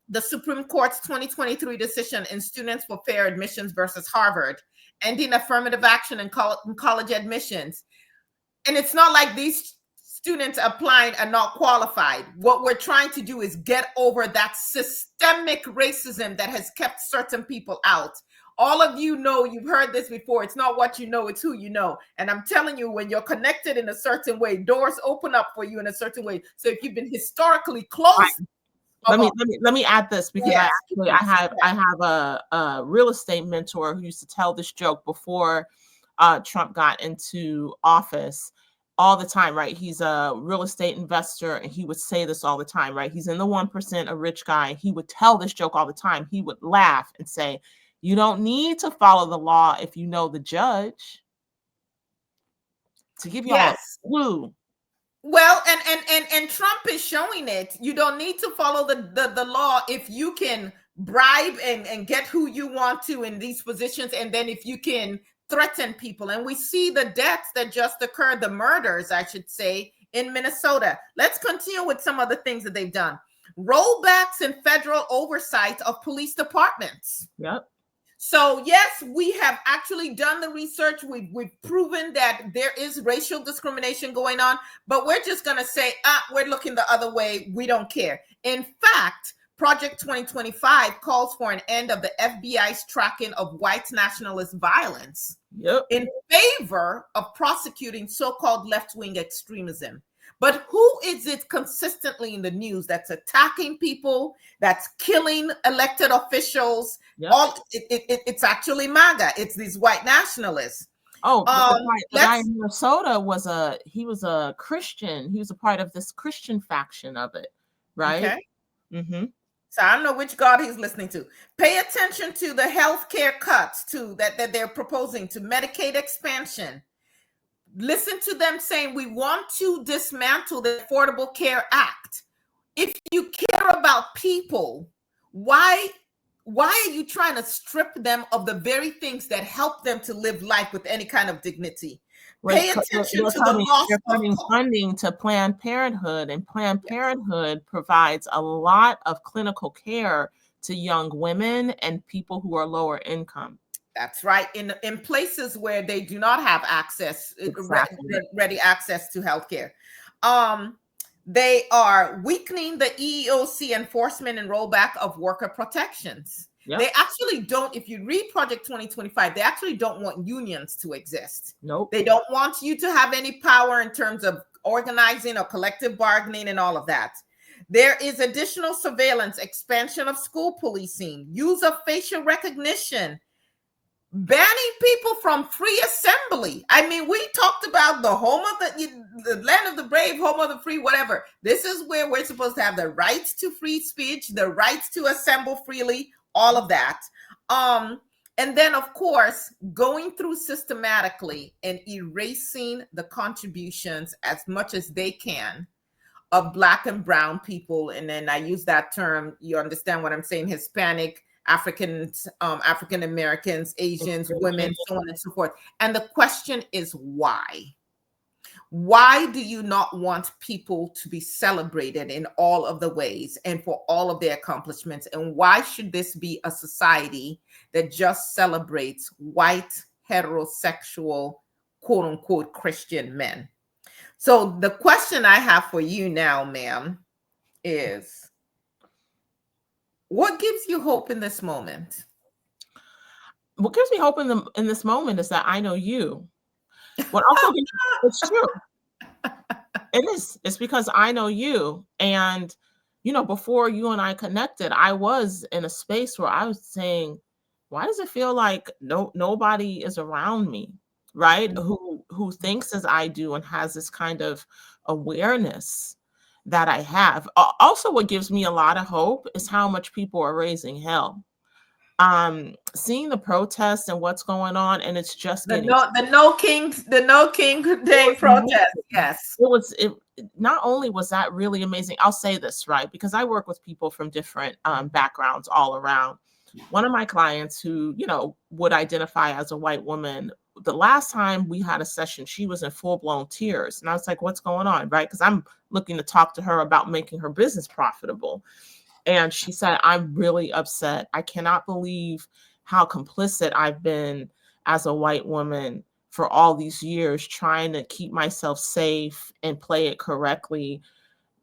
the Supreme Court's 2023 decision in Students for Fair Admissions versus Harvard, ending affirmative action in college admissions. And it's not like these students applying are not qualified. What we're trying to do is get over that systemic racism that has kept certain people out. All of you know, you've heard this before. It's not what you know, it's who you know. And I'm telling you, when you're connected in a certain way, doors open up for you in a certain way. So if you've been historically close, let me add this, because yes, I have a real estate mentor who used to tell this joke before Trump got into office all the time, right? He's a real estate investor, and he would say this all the time, right? He's in the 1%, a rich guy. He would tell this joke all the time. He would laugh and say, "You don't need to follow the law if you know the judge." To give y'all a clue. Well, and Trump is showing it. You don't need to follow the law if you can bribe and get who you want to in these positions, and then if you can threaten people. And we see the deaths that just occurred, the murders, I should say, in Minnesota. Let's continue with some of the things that they've done. Rollbacks in federal oversight of police departments. Yep. So yes, we have actually done the research. We've proven that there is racial discrimination going on, but we're just going to say, we're looking the other way. We don't care. In fact, Project 2025 calls for an end of the FBI's tracking of white nationalist violence in favor of prosecuting so-called left-wing extremism. But who is it consistently in the news that's attacking people, that's killing elected officials? It's actually MAGA. It's these white nationalists. Oh, the guy in Minnesota was a Christian. He was a part of this Christian faction of it, right? Okay. Mm-hmm. So I don't know which God he's listening to. Pay attention to the healthcare cuts too that they're proposing, to Medicaid expansion. Listen to them saying we want to dismantle the Affordable Care Act. If you care about people, why are you trying to strip them of the very things that help them to live life with any kind of dignity? Pay attention to the loss of funding to Planned Parenthood, and Planned Parenthood provides a lot of clinical care to young women and people who are lower income. That's right. In places where they do not have access, ready access to healthcare. They are weakening the EEOC enforcement and rollback of worker protections. Yep. They actually don't, if you read Project 2025, they actually don't want unions to exist. Nope. They don't want you to have any power in terms of organizing or collective bargaining and all of that. There is additional surveillance, expansion of school policing, use of facial recognition, banning people from free assembly. I mean, we talked about the home of the land of the brave, home of the free, whatever. This is where we're supposed to have the rights to free speech, the rights to assemble freely, all of that. And then, of course, going through systematically and erasing the contributions as much as they can of Black and brown people. And then I use that term, you understand what I'm saying, Hispanic, Africans, African Americans, Asians, women, so on and so forth. And the question is why? Why do you not want people to be celebrated in all of the ways and for all of their accomplishments? And why should this be a society that just celebrates white, heterosexual, quote unquote, Christian men? So the question I have for you now, ma'am, is what gives you hope in this moment? What gives me hope in this moment is that I know you. What also it's true. It is. It's because I know you. And, you know, before you and I connected, I was in a space where I was saying, why does it feel like nobody is around me, right? Mm-hmm. Who thinks as I do and has this kind of awareness that I have. Also, what gives me a lot of hope is how much people are raising hell. Seeing the protests and what's going on, and it's just the no king day protest. Yes, it not only was that really amazing. I'll say this, right, because I work with people from different backgrounds all around. One of my clients who, you know, would identify as a white woman, the last time we had a session, she was in full-blown tears, and I was like, what's going on, right? Because I'm looking to talk to her about making her business profitable. And she said, I'm really upset. I cannot believe how complicit I've been as a white woman for all these years, trying to keep myself safe and play it correctly.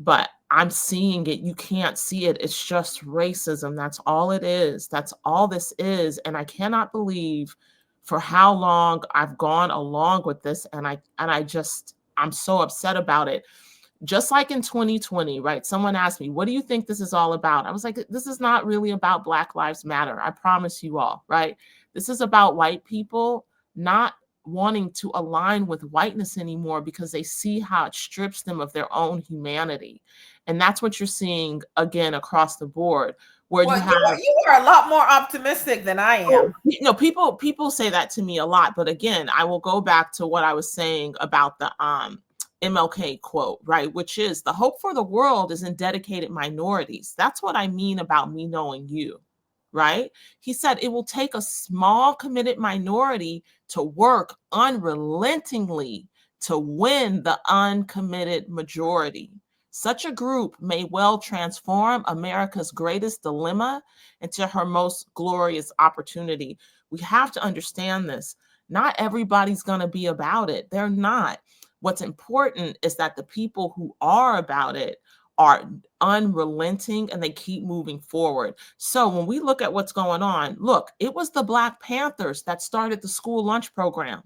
but I'm seeing it. You can't see it. It's just racism. That's all it is. That's all this is. And I cannot believe for how long I've gone along with this. And I'm so upset about it. Just like in 2020, right? Someone asked me, what do you think this is all about? I was like, this is not really about Black Lives Matter. I promise you all, right? This is about white people not wanting to align with whiteness anymore because they see how it strips them of their own humanity. And that's what you're seeing again across the board, where Well, you have you are a lot more optimistic than I am. people say that to me a lot, but again, I will go back to what I was saying about the MLK quote, right? Which is the hope for the world is in dedicated minorities. That's what I mean about me knowing you, right? He said it will take a small committed minority to work unrelentingly to win the uncommitted majority. Such a group may well transform America's greatest dilemma into her most glorious opportunity. We have to understand this. Not everybody's going to be about it. They're not. What's important is that the people who are about it are unrelenting and they keep moving forward. So when we look at what's going on, look, it was the Black Panthers that started the school lunch program,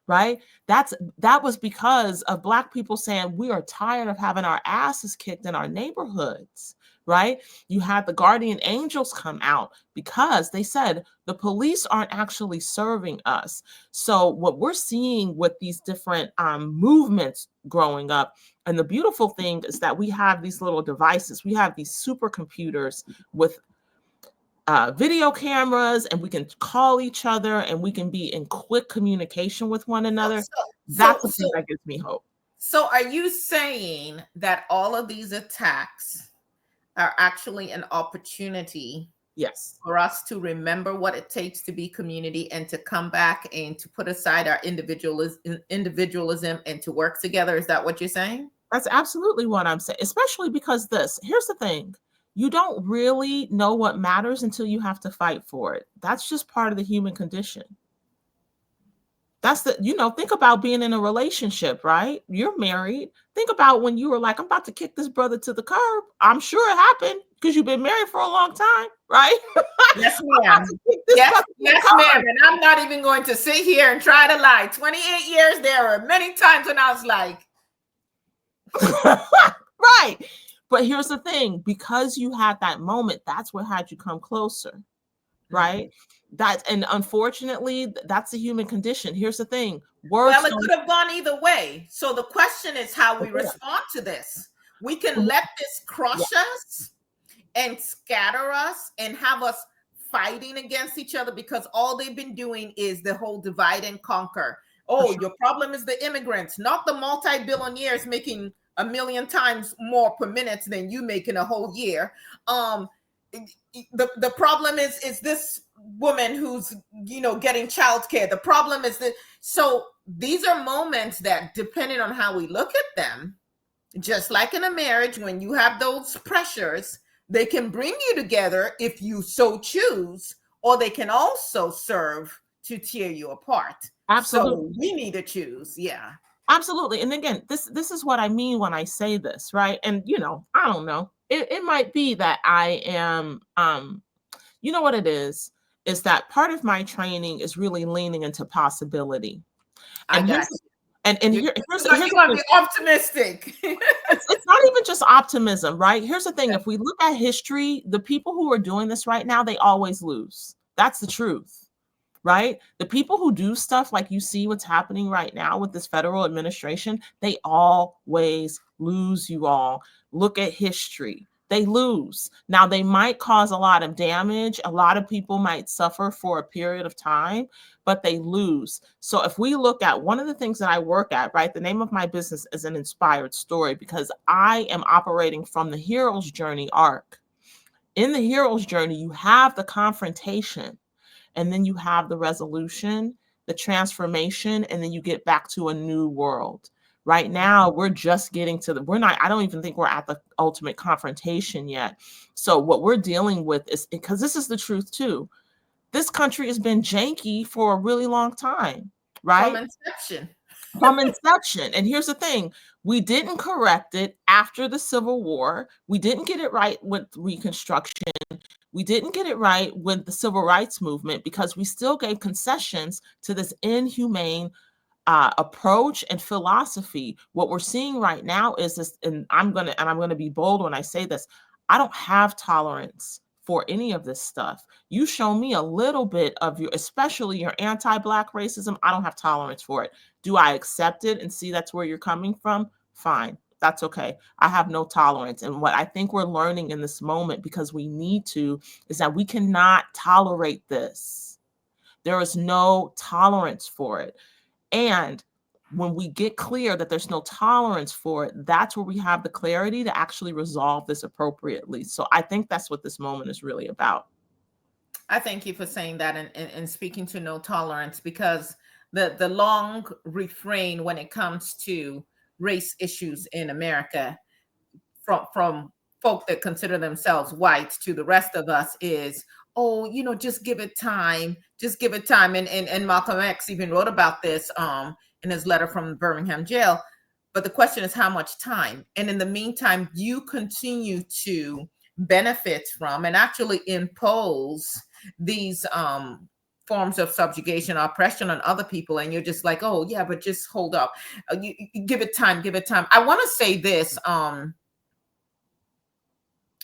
right? That was because of Black people saying we are tired of having our asses kicked in our neighborhoods, right? You had the guardian angels come out because they said the police aren't actually serving us. So what we're seeing with these different movements growing up, and the beautiful thing is that we have these little devices, we have these supercomputers with video cameras, and we can call each other and we can be in quick communication with one another. That's the thing that gives me hope. So are you saying that all of these attacks are actually an opportunity, yes, for us to remember what it takes to be community and to come back and to put aside our individualism and to work together? Is that what you're saying? That's absolutely what I'm saying, especially because here's the thing. You don't really know what matters until you have to fight for it. That's just part of the human condition. That's think about being in a relationship, right? You're married. Think about when you were like, I'm about to kick this brother to the curb. I'm sure it happened because you've been married for a long time, right? Yes, ma'am. Yes, ma'am. And I'm not even going to sit here and try to lie. 28 years, there were many times when I was like, right. But here's the thing, because you had that moment, that's what had you come closer, right? And unfortunately, that's the human condition. Here's the thing. Well, it could have gone either way. So the question is how we respond to this. We can let this crush us and scatter us and have us fighting against each other because all they've been doing is the whole divide and conquer. Oh, your problem is the immigrants, not the multi-billionaires making a million times more per minute than you make in a whole year. The problem is this woman who's getting childcare. The problem is that, so these are moments that, depending on how we look at them, just like in a marriage, when you have those pressures, they can bring you together if you so choose, or they can also serve to tear you apart. Absolutely. So we need to choose. Yeah. Absolutely. And again, this is what I mean when I say this, right? And I don't know. It might be that I am you know what it is that part of my training is really leaning into possibility. And here's you want to be optimistic. It's not even just optimism, right? Here's the thing. If we look at history, the people who are doing this right now, they always lose. That's the truth, right? The people who do stuff like you see what's happening right now with this federal administration, they always lose, you all. Look at history. They lose. Now, they might cause a lot of damage. A lot of people might suffer for a period of time, but they lose. So if we look at one of the things that I work at, right, the name of my business is An Inspired Story, because I am operating from the hero's journey arc. In the hero's journey, you have the confrontation, and then you have the resolution, the transformation, and then you get back to a new world. Right now, we're just getting to I don't even think we're at the ultimate confrontation yet. So what we're dealing with is, because this is the truth too, this country has been janky for a really long time, right? From inception. from inception. And here's the thing, we didn't correct it after the Civil War. We didn't get it right with Reconstruction. We didn't get it right with the Civil Rights Movement because we still gave concessions to this inhumane approach and philosophy. What we're seeing right now is this, and I'm gonna be bold when I say this. I don't have tolerance for any of this stuff. You show me a little bit of your, especially your anti-Black racism, I don't have tolerance for it. Do I accept it and see that's where you're coming from? Fine. That's okay. I have no tolerance. And what I think we're learning in this moment, because we need to, is that we cannot tolerate this. There is no tolerance for it. And when we get clear that there's no tolerance for it, that's where we have the clarity to actually resolve this appropriately. So I think that's what this moment is really about. I thank you for saying that and speaking to no tolerance, because the long refrain when it comes to race issues in America from folk that consider themselves white to the rest of us is, oh, just give it time, just give it time. And Malcolm X even wrote about this in his letter from Birmingham jail. But the question is, how much time? And in the meantime, you continue to benefit from and actually impose these forms of subjugation or oppression on other people. And you're just like, oh yeah, but just hold up. You give it time, give it time. I want to say this.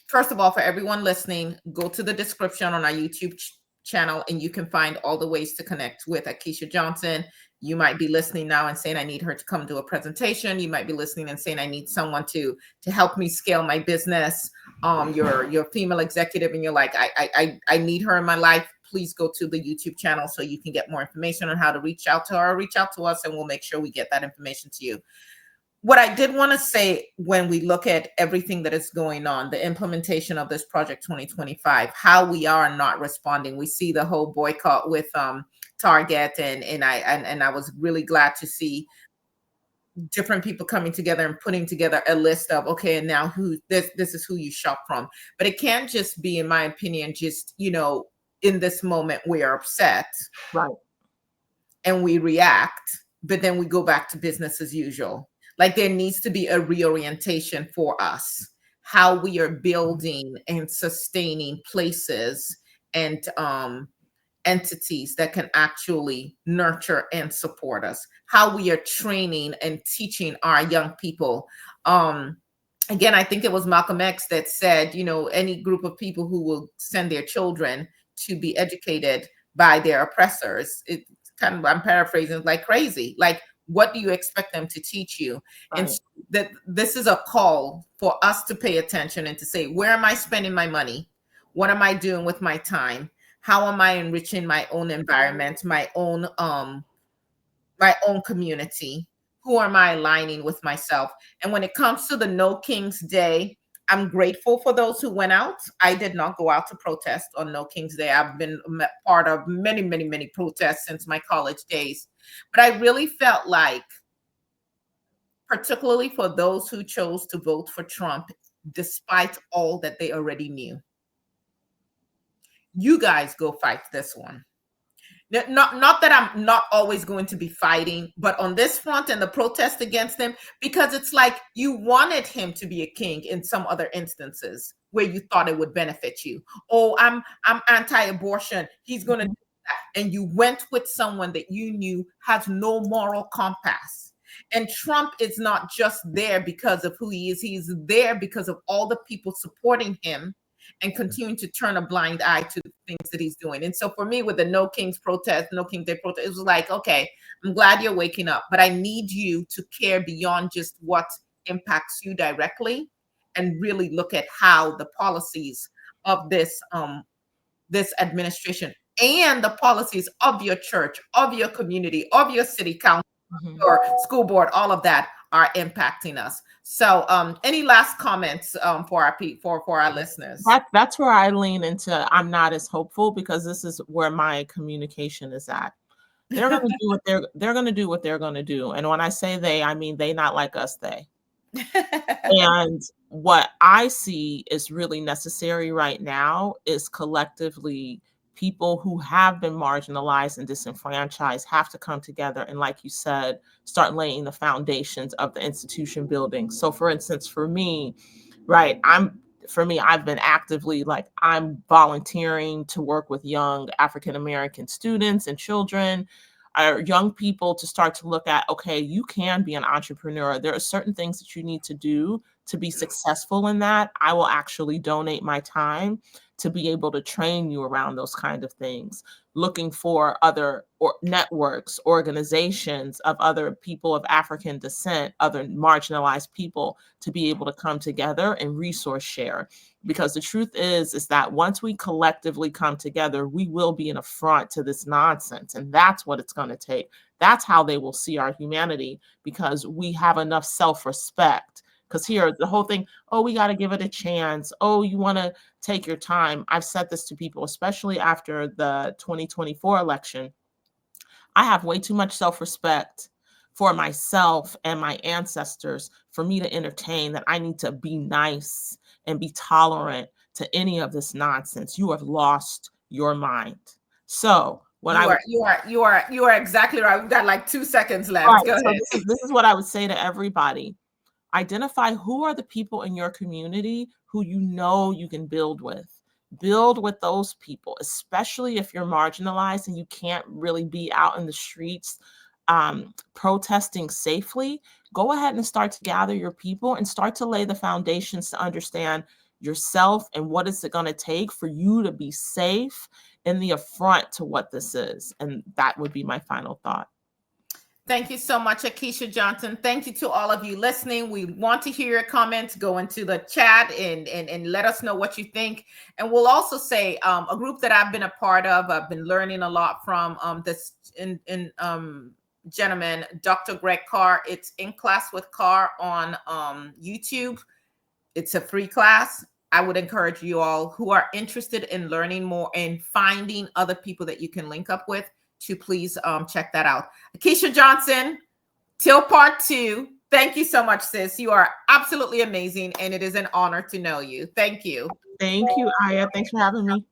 First of all, for everyone listening, go to the description on our YouTube channel and you can find all the ways to connect with Akeisha Johnson. You might be listening now and saying, I need her to come do a presentation. You might be listening and saying, I need someone to help me scale my business. You're a female executive and you're like, I need her in my life. Please go to the YouTube channel so you can get more information on how to reach out to her, reach out to us, and we'll make sure we get that information to you. What I did want to say, when we look at everything that is going on, the implementation of this Project 2025, how we are not responding. We see the whole boycott with Target, and I was really glad to see different people coming together and putting together a list of, okay, and now this is who you shop from. But it can't just be, in my opinion, just in this moment we are upset, right, and we react, but then we go back to business as usual. Like, there needs to be a reorientation for us, how we are building and sustaining places and entities that can actually nurture and support us, how we are training and teaching our young people. Again, I think it was Malcolm X that said, any group of people who will send their children to be educated by their oppressors, it's kind of, I'm paraphrasing, like crazy. Like, what do you expect them to teach you? right. And so that this is a call for us to pay attention and to say, where am I spending my money? What am I doing with my time? How am I enriching my own environment, my own community? Who am I aligning with myself? And when it comes to the No King's Day, I'm grateful for those who went out. I did not go out to protest on No King's Day. I've been part of many, many, many protests since my college days. But I really felt like, particularly for those who chose to vote for Trump, despite all that they already knew, you guys go fight this one. Not that I'm not always going to be fighting, but on this front and the protest against him, because it's like you wanted him to be a king in some other instances where you thought it would benefit you. Oh, I'm anti-abortion. He's going to do that. And you went with someone that you knew has no moral compass. And Trump is not just there because of who he is. He's there because of all the people supporting him and continuing to turn a blind eye to the things that he's doing. And so for me, with the No King's protest, No King's Day protest, it was like, okay, I'm glad you're waking up, but I need you to care beyond just what impacts you directly and really look at how the policies of this administration and the policies of your church, of your community, of your city council, your school board, all of that are impacting us. So any last comments for our listeners? That's where I lean into, I'm not as hopeful, because this is where my communication is at. They're going to do what they're going to do what they're going to do. And when I say they, I mean they, not like us, they. And what I see is really necessary right now is collectively people who have been marginalized and disenfranchised have to come together and, like you said, start laying the foundations of the institution building. So for instance, for me, right, I've been actively, like, I'm volunteering to work with young African American students and children, young people, to start to look at, okay, you can be an entrepreneur. There are certain things that you need to do to be successful in that. I will actually donate my time to be able to train you around those kind of things, looking for other networks, organizations of other people of African descent, other marginalized people, to be able to come together and resource share. Because the truth is that once we collectively come together, we will be an affront to this nonsense. And that's what it's going to take. That's how they will see our humanity, because we have enough self-respect. Because here, the whole thing, oh, we got to give it a chance. Oh, you want to take your time. I've said this to people, especially after the 2024 election. I have way too much self-respect for myself and my ancestors for me to entertain that I need to be nice and be tolerant to any of this nonsense. You have lost your mind. So what You are exactly right. We've got like 2 seconds left. right, Go so ahead. this is what I would say to everybody. Identify who are the people in your community who you know you can build with. Build with those people, especially if you're marginalized and you can't really be out in the streets protesting safely. Go ahead and start to gather your people and start to lay the foundations to understand yourself and what is it going to take for you to be safe in the affront to what this is. And that would be my final thought. Thank you so much, Akeisha Johnson. Thank you to all of you listening. We want to hear your comments. Go into the chat and let us know what you think. And we'll also say a group that I've been a part of, I've been learning a lot from this gentleman, Dr. Greg Carr. It's In Class with Carr on YouTube. It's a free class. I would encourage you all who are interested in learning more and finding other people that you can link up with to please check that out. Akeisha Johnson, till part 2. Thank you so much, sis. You are absolutely amazing, and it is an honor to know you. Thank you. Thank you, Aya. Thanks for having me.